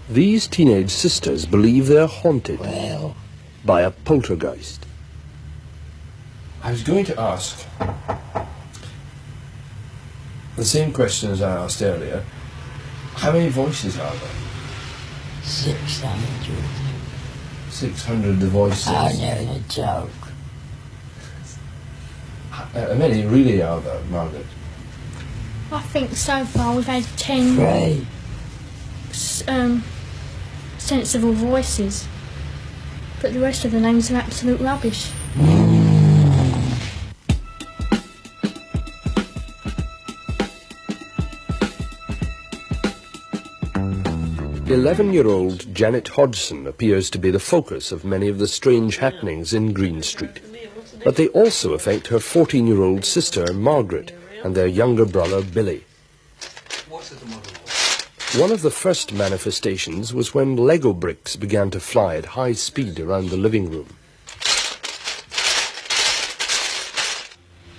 These teenage sisters believe they're haunted by a poltergeist. I was going to ask the same question as I asked earlier. How many voices are there? 600. 600 the voices. I know the joke. How many really are there, Margaret? I think so far we've had 10 Three. sensible voices, but the rest of the names are absolute rubbish. 11-year-old Janet Hodgson appears to be the focus of many of the strange happenings in Green Street. But they also affect her 14-year-old sister, Margaret, and their younger brother, Billy. One of the first manifestations was when Lego bricks began to fly at high speed around the living room.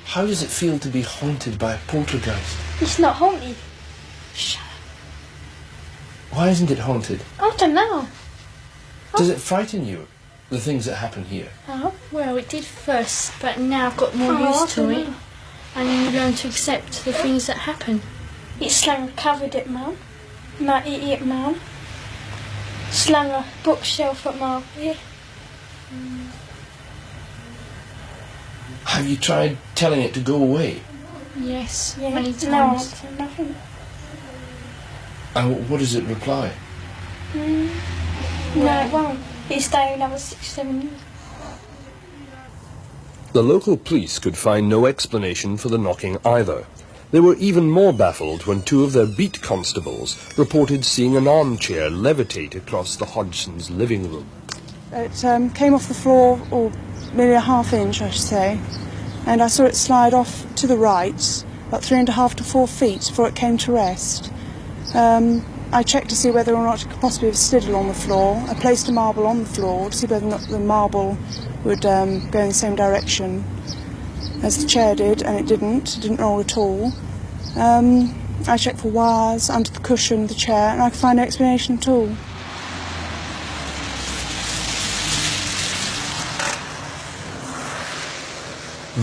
How does it feel to be haunted by a poltergeist? It's not haunted. Shut up. Why isn't it haunted? I don't know. Does it frighten you, the things that happen here? Oh, well, it did first, but now I've got more used to it. And you learn to accept the things that happen. It slung covered at Mum. My idiot Mum. Slung a bookshelf at my ear. Have you tried telling it to go away? Yes, Yeah, many no times. answer, nothing. And what does it reply? No, it won't. It'll stay another 6-7 years. The local police could find no explanation for the knocking either. They were even more baffled when two of their beat constables reported seeing an armchair levitate across the Hodgsons' living room. It came off the floor, or maybe a half-inch, I should say, and I saw it slide off to the right, about 3.5 to 4 feet before it came to rest. I checked to see whether or not it could possibly have slid along the floor. I placed a marble on the floor to see whether or not the marble would go in the same direction as the chair did, and it didn't roll at all. I checked for wires under the cushion of the chair, and I could find no explanation at all.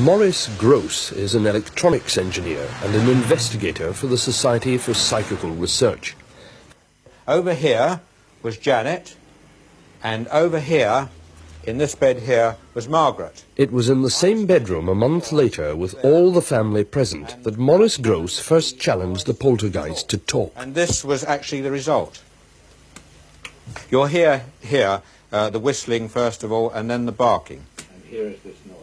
Maurice Gross is an electronics engineer and an investigator for the Society for Psychical Research. Over here was Janet, and over here, in this bed here, was Margaret. It was in the same bedroom a month later, with all the family present, that Maurice Gross first challenged the poltergeist to talk. And this was actually the result. You'll hear here the whistling first of all, and then the barking. And here is this noise.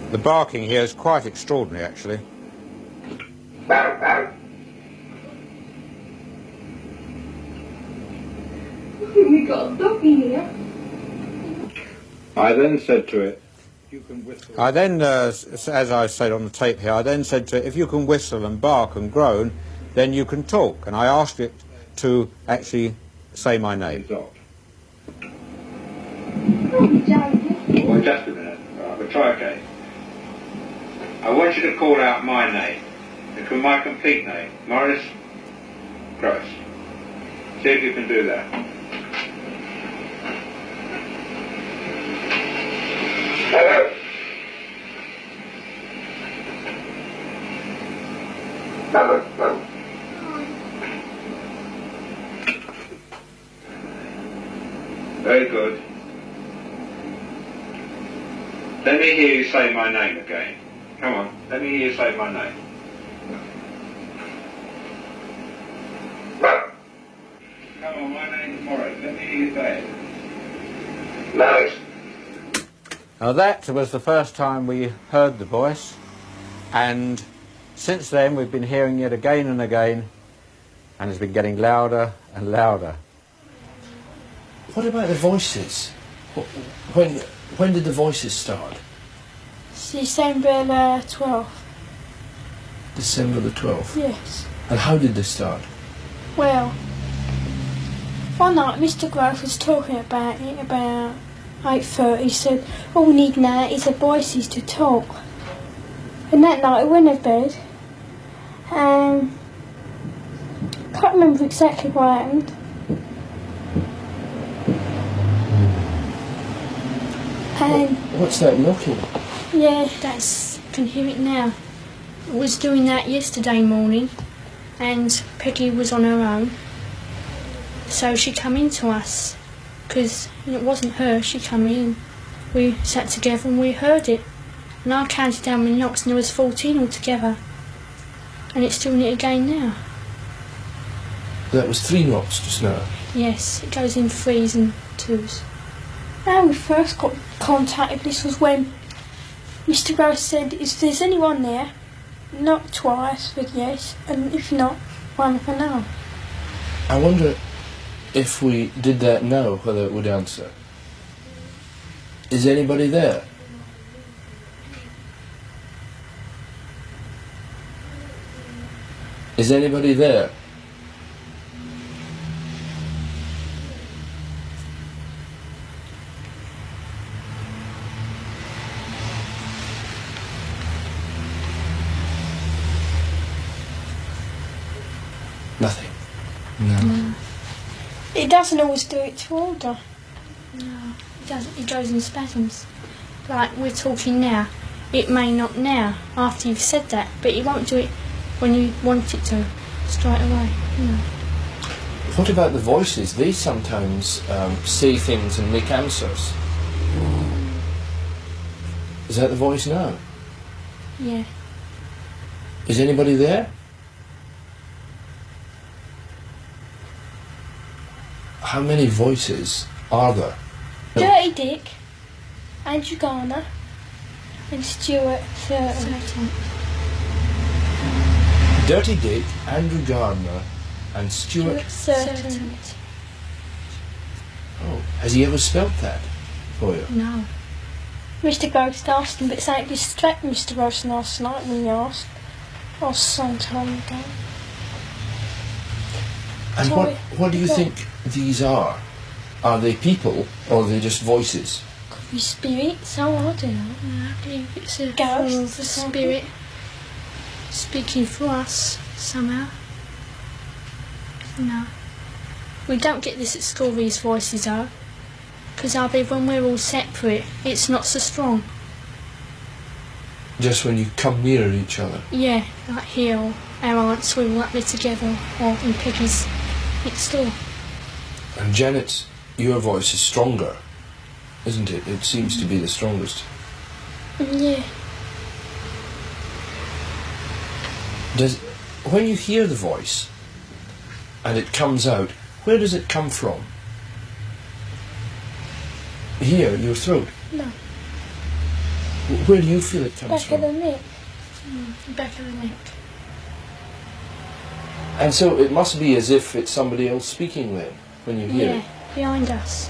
The barking here is quite extraordinary, actually. We got a dog in here. I then said to it, I then, as I said on the tape here, I then said to it, if you can whistle and bark and groan, then you can talk. And I asked it to actually say my name. Oh, Johnny. Well, just a minute. Right, we'll try again. I want you to call out my name. My complete name. Maurice Gross. See if you can do that. Hello. Very good. Let me hear you say my name again. Come on, let me hear you say my name. Come on, my name's Morris. Let me hear you say it. Morris. Now that was the first time we heard the voice, and since then we've been hearing it again and again, and it's been getting louder and louder. What about the voices? When did the voices start? December 12th. December the 12th. Yes. And how did this start? Well, one night Mr. Grove was talking about it about 8:30. He said, all we need now is the voices to talk. And that night I went to bed and can't remember exactly what happened. And What's that knocking? yeah, Can hear it now. I was doing that yesterday morning, and Peggy was on her own, so she come in to us, because it wasn't her. She come in. We sat together and we heard it, and I counted how many knocks, and there was 14 altogether, and it's doing it again now. That was 3 knocks just now. Yes, it goes in 3s and 2s. how we first got contacted, this was when Mr. Grove said, if there's anyone there, knock twice with yes, and if not, one for no. I wonder if we did that now, whether it would answer. Is anybody there? Is anybody there? Nothing. No. It doesn't always do it to order. No, it doesn't. It goes in spasms. Like we're talking now. It may not now, after you've said that, but it won't do it when you want it to, straight away. No. What about the voices? They sometimes say things and make answers. Is that the voice now? Yeah. Is anybody there? How many voices are there? Dirty Dick, Andrew Garner, and Stuart Thurton. Dirty Dick, Andrew Gardner, and Stuart. Thurton. Oh, has he ever spelt that for you? No. Mr. Gross asked him, but something distracted Mr. Gross last night when he asked. Or some time ago. And Sorry. what do you Yeah. think these are? Are they people or are they just voices? Could be spirits, oh, I don't know. I believe it's a Ghosts form or of a something. spirit speaking for us somehow. No. We don't get this at school, these voices are. Because I believe when we're all separate, it's not so strong. Just when you come near each other? Yeah, like here, or our aunts, we're all up there together, or in Peggy's next door. And Janet's, your voice is stronger, isn't it? It seems to be the strongest. Yeah. When you hear the voice and it comes out, where does it come from? Here, your throat? No. Where do you feel it comes Back of the from? neck. Back of the neck. And so it must be as if it's somebody else speaking then, when you hear Yeah, it. behind us.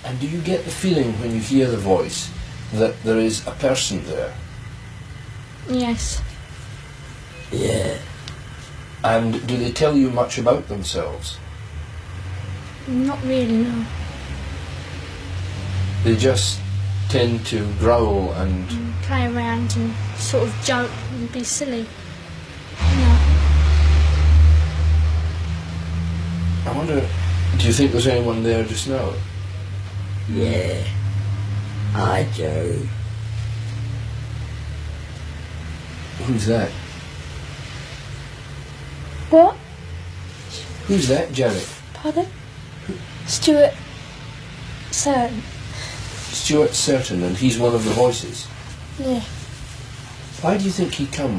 And do you get the feeling when you hear the voice that there is a person there? Yes. Yeah. And do they tell you much about themselves? Not really, no. They just tend to growl and... Play around and sort of joke and be silly. No. I wonder, do you think there's anyone there just now? Yeah, I do. Who's that? What? Who's that, Janet? Pardon? Stuart Thurton. Stuart Certain, and he's one of the voices. Yeah. Why do you think he comes?